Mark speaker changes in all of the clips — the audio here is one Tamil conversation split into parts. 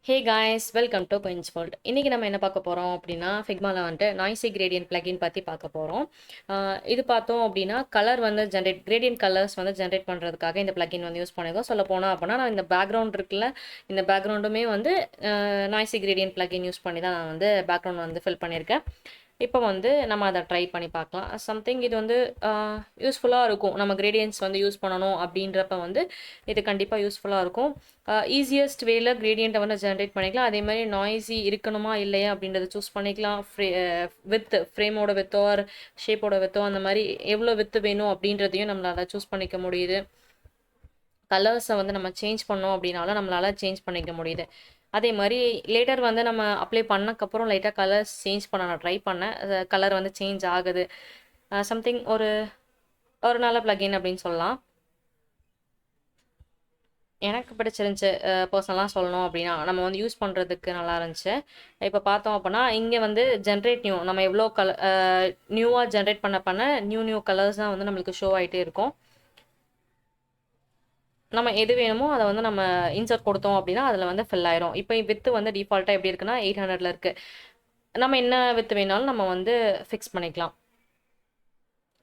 Speaker 1: Hey guys welcome to Queen's World. இன்றைக்கி நம்ம என்ன பார்க்க போகிறோம் அப்படின்னா ஃபிக்மாவில் வந்துட்டு நாய்ஸி கிரேடியன்ட் பிளகின் பற்றி பார்க்க போகிறோம். இது பார்த்தோம் அப்படின்னா கலர் வந்து கிரேடியன்ட் கலர்ஸ் வந்து ஜென்ரேட் பண்ணுறதுக்காக இந்த பிளகின் வந்து யூஸ் பண்ணியிருக்கோம். சொல்ல போனால் அப்படின்னா நான் இந்த பேக்ரவுண்ட் இருக்குல்ல, இந்த பேக்ரவுண்டுமே வந்து நாய்ஸி கிரேடியன்ட் பிளகின் யூஸ் பண்ணி தான் நான் வந்து பேக்ரவுண்ட் வந்து ஃபில் பண்ணியிருக்கேன். இப்போ வந்து நம்ம அதை ட்ரை பண்ணி பார்க்கலாம். சம்திங் இது வந்து யூஸ்ஃபுல்லாக இருக்கும். நம்ம கிரேடியன்ட்ஸ் வந்து யூஸ் பண்ணணும் அப்படின்றப்ப வந்து இது கண்டிப்பாக யூஸ்ஃபுல்லாக இருக்கும். ஈஸியஸ்ட் வேல கிரேடியண்ட்டை வந்து ஜென்ரேட் பண்ணிக்கலாம். அதே மாதிரி நாய்ஸி இருக்கணுமா இல்லையா அப்படின்றத சூஸ் பண்ணிக்கலாம். ஃப்ரேமோட வித்தோ ஆர் ஷேப்போட வித்தோ அந்த மாதிரி எவ்வளோ வித்து வேணும் அப்படின்றதையும் நம்மளால் சூஸ் பண்ணிக்க முடியுது. கலர்ஸை வந்து நம்ம சேஞ்ச் பண்ணோம் அப்படின்னாலும் நம்மளால் சேஞ்ச் பண்ணிக்க முடியுது. அதே மாதிரி லேட்டர் வந்து நம்ம அப்ளை பண்ணக்கப்புறம் லைட்டாக கலர்ஸ் சேஞ்ச் பண்ண நான் ட்ரை பண்ணேன். கலர் வந்து சேஞ்ச் ஆகுது. சம்திங் ஒரு ஒரு நல்ல பிளகின் அப்படின்னு சொல்லலாம். எனக்கு பிடிச்சிருந்துச்சு. பர்சனலாக சொல்லணும் அப்படின்னா நம்ம வந்து யூஸ் பண்ணுறதுக்கு நல்லா இருந்துச்சு. இப்போ பார்த்தோம் அப்படின்னா இங்கே வந்து ஜென்ரேட் நியூ நம்ம எவ்வளோ நியூவாக ஜென்ரேட் பண்ண நியூ கலர்ஸ் தான் வந்து நம்மளுக்கு ஷோ ஆகிட்டே இருக்கும். நம்ம எது வேணுமோ அதை வந்து நம்ம இன்சர்ட் கொடுத்தோம் அப்படின்னா அதில் வந்து ஃபில் ஆயிரும். இப்போ வித்து வந்து டிஃபால்ட்டாக எப்படி இருக்குன்னா 800 இருக்குது. நம்ம என்ன வித்து வேணாலும் நம்ம வந்து ஃபிக்ஸ் பண்ணிக்கலாம்.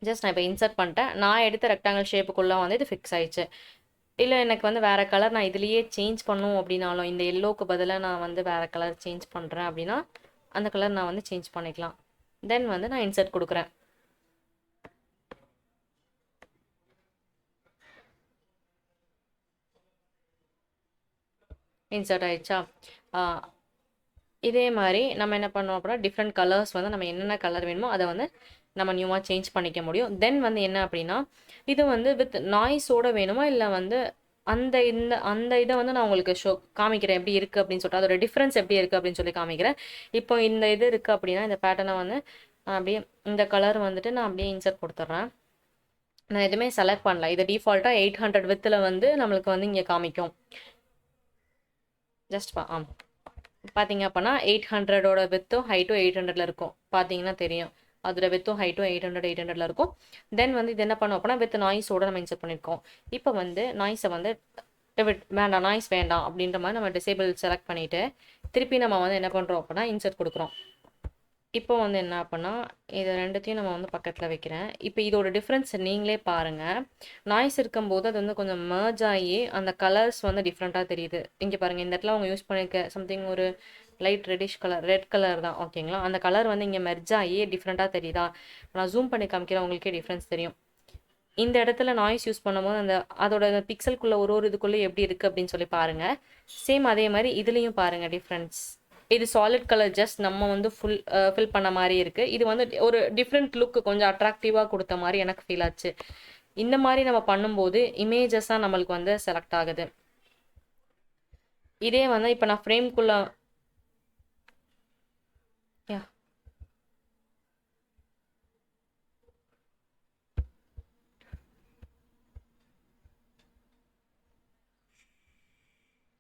Speaker 1: ஜஸ்ட் நான் இப்போ இன்சர்ட் பண்ணிட்டேன். நான் எடுத்த ரெக்டாங்கிள் ஷேப்புக்குள்ளே வந்து இது ஃபிக்ஸ் ஆயிடுச்சு. இல்லை எனக்கு வந்து வேறு கலர் நான் இதுலேயே சேஞ்ச் பண்ணும் அப்படின்னாலும் இந்த எல்லோவுக்கு பதிலாக நான் வந்து வேறு கலர் சேஞ்ச் பண்ணுறேன் அப்படின்னா அந்த கலர் நான் வந்து சேஞ்ச் பண்ணிக்கலாம். தென் வந்து நான் இன்சர்ட் கொடுக்குறேன். இன்சர்ட் ஆயிடுச்சா? இதே மாதிரி நம்ம என்ன பண்ணோம் அப்படின்னா டிஃப்ரெண்ட் கலர்ஸ் வந்து நம்ம என்னென்ன கலர் வேணுமோ அதை வந்து நம்ம நியூவாக சேஞ்ச் பண்ணிக்க முடியும். தென் வந்து என்ன அப்படின்னா இது வந்து வித் நாய்ஸோட வேணுமா இல்லை வந்து அந்த இதை வந்து நான் உங்களுக்கு காமிக்கிறேன் எப்படி இருக்குது அப்படின்னு சொல்லிட்டு அதோட டிஃப்ரென்ஸ் எப்படி இருக்குது அப்படின்னு சொல்லி காமிக்கிறேன். இப்போ இந்த இது இருக்குது அப்படின்னா இந்த பேட்டர்னை வந்து அப்படியே இந்த கலர் வந்துட்டு நான் அப்படியே இன்சர்ட் கொடுத்துட்றேன். நான் எதுவுமே செலக்ட் பண்ணல. இது டிஃபால்ட்டாக 800 வித்தில் வந்து நம்மளுக்கு வந்து இங்கே காமிக்கும். ஜஸ்ட் பார்த்தீங்க அப்படின்னா 800ஓட வித்தும் ஹைட்டும் 800ல் இருக்கும். பார்த்தீங்கன்னா தெரியும் அதோட வித்தும் ஹைட்டும் 800ல் இருக்கும். தென் வந்து இது என்ன பண்ணோம் அப்படின்னா வித் நாய்ஸோட நம்ம இன்சர்ட் பண்ணியிருக்கோம். இப்போ வந்து நாய்ஸை வந்து வேண்டாம், நாய்ஸ் வேண்டாம் அப்படின்ற மாதிரி நம்ம டிசேபிள் செலக்ட் பண்ணிவிட்டு திருப்பி நம்ம வந்து என்ன பண்ணுறோம் அப்படின்னா இன்சர்ட் கொடுக்குறோம். இப்போ வந்து என்ன அப்படின்னா இதை ரெண்டுத்தையும் நம்ம வந்து பக்கத்தில் வைக்கிறேன். இப்போ இதோட டிஃப்ரென்ஸ் நீங்களே பாருங்கள். நாய்ஸ் இருக்கும்போது அது வந்து கொஞ்சம் மர்ஜ் ஆகி அந்த கலர்ஸ் வந்து டிஃப்ரெண்ட்டாக தெரியுது. இங்கே பாருங்கள், இந்த இடத்துல அவங்க யூஸ் பண்ணியிருக்க சம்திங் ஒரு light reddish colour, red colour தான் ஓகேங்களா. அந்த கலர் வந்து இங்கே மெர்ஜ் ஆகி டிஃப்ரெண்ட்டாக தெரியுதா? நான் ஜூம் பண்ணி காமிக்கிறேன், உங்களுக்கே டிஃப்ரென்ஸ் தெரியும். இந்த இடத்துல நாய்ஸ் யூஸ் பண்ணும்போது அந்த அதோட பிக்சலுக்குள்ளே ஒரு இதுக்குள்ளே எப்படி இருக்குது அப்படின்னு சொல்லி பாருங்கள். சேம் அதே மாதிரி இதுலேயும் பாருங்கள் டிஃப்ரென்ஸ். இது சாலிட் கலர், ஜஸ்ட் நம்ம வந்து ஃபில் பண்ண மாதிரி இருக்குது. இது வந்து ஒரு டிஃப்ரெண்ட் லுக், கொஞ்சம் அட்ராக்டிவாக கொடுத்த மாதிரி எனக்கு ஃபீல் ஆச்சு. இந்த மாதிரி நம்ம பண்ணும்போது இமேஜஸாக நம்மளுக்கு வந்து செலக்ட் ஆகுது. இதே வந்து இப்போ நான் ஃப்ரேம்குள்ளே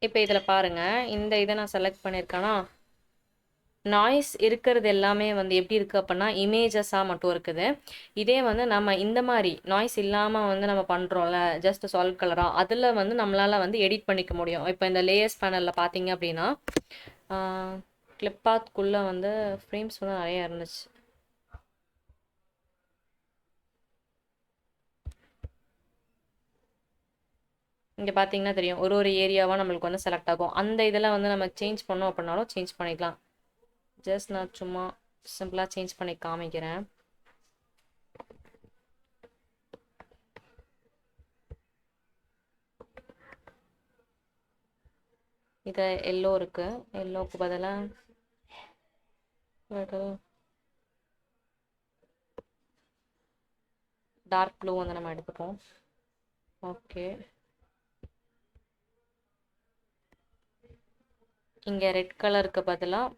Speaker 1: இப்போ இதில் பாருங்கள், இந்த இதை நான் செலக்ட் பண்ணியிருக்கேன்னா நாய்ஸ் இருக்கிறது எல்லாமே வந்து எப்படி இருக்குது அப்படின்னா இமேஜஸாக மட்டும் இருக்குது. இதே வந்து நம்ம இந்த மாதிரி நாய்ஸ் இல்லாமல் வந்து நம்ம பண்ணுறோம்ல ஜஸ்ட் சாலிட் கலராக, அதில் வந்து நம்மளால் வந்து எடிட் பண்ணிக்க முடியும். இப்போ இந்த லேயர்ஸ் பேனலில் பார்த்தீங்க அப்படின்னா கிளிப்பாத்துக்குள்ளே வந்து ஃப்ரேம்ஸ் வந்து நிறையா இருந்துச்சு. இங்கே பார்த்தீங்கன்னா தெரியும் ஒரு ஒரு ஏரியாவாக நம்மளுக்கு வந்து செலக்ட் ஆகும். அந்த இதில் வந்து நம்ம சேஞ்ச் பண்ணோம் அப்படின்னாலும் சேஞ்ச் பண்ணிக்கலாம். ஜஸ்ட் நான் சும்மா சிம்பிளாக சேஞ்ச் பண்ணி காமிக்கிறேன். இது எல்லோ இருக்குது, எல்லோவுக்கு பதிலாக டார்க் ப்ளூ வந்து நம்ம எடுத்துப்போம். ஓகே, இங்கே ரெட் கலருக்கு பதிலாக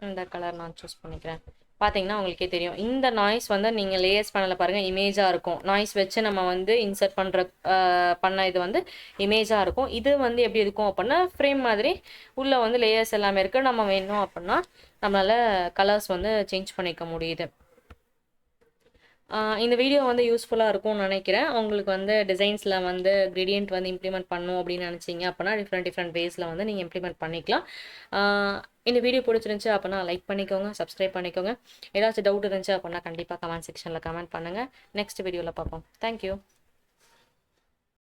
Speaker 1: இந்த கலர் நான் சூஸ் பண்ணிக்கிறேன். பார்த்தீங்கன்னா உங்களுக்கே தெரியும் இந்த நாய்ஸ் வந்து நீங்கள் லேயர்ஸ் பேனலில் பாருங்கள் இமேஜாக இருக்கும். நாய்ஸ் வச்சு நம்ம வந்து இன்சர்ட் பண்ண இது வந்து இமேஜாக இருக்கும். இது வந்து எப்படி இருக்கும் அப்படின்னா ஃப்ரேம் மாதிரி உள்ளே வந்து லேயர்ஸ் எல்லாமே இருக்குது. நம்ம வேணும் அப்படின்னா நம்மளால் கலர்ஸ் வந்து சேஞ்ச் பண்ணிக்க முடியுது. இந்த வீடியோ வந்து யூஸ்ஃபுல்லாக இருக்கும்னு நினைக்கிறேன். உங்களுக்கு வந்து டிசைன்ஸில் வந்து கிரேடியன்ட் வந்து இம்ப்ளிமெண்ட் பண்ணணும் அப்படின்னு நினச்சிங்க அப்படின்னா டிஃப்ரெண்ட் டிஃப்ரெண்ட் வேஸில் வந்து நீங்கள் இம்ப்ளிமெண்ட் பண்ணிக்கலாம். இந்த வீடியோ பிடிச்சிருந்துச்சி அப்படின்னா லைக் பண்ணிக்கோங்க, சப்ஸ்கிரைப் பண்ணிக்கோங்க. ஏதாச்சும் டவுட் இருந்துச்சு அப்படின்னா கண்டிப்பாக கமெண்ட் செக்ஷனில் கமெண்ட் பண்ணுங்கள். நெக்ஸ்ட் வீடியோவில் பார்ப்போம். தேங்க்யூ.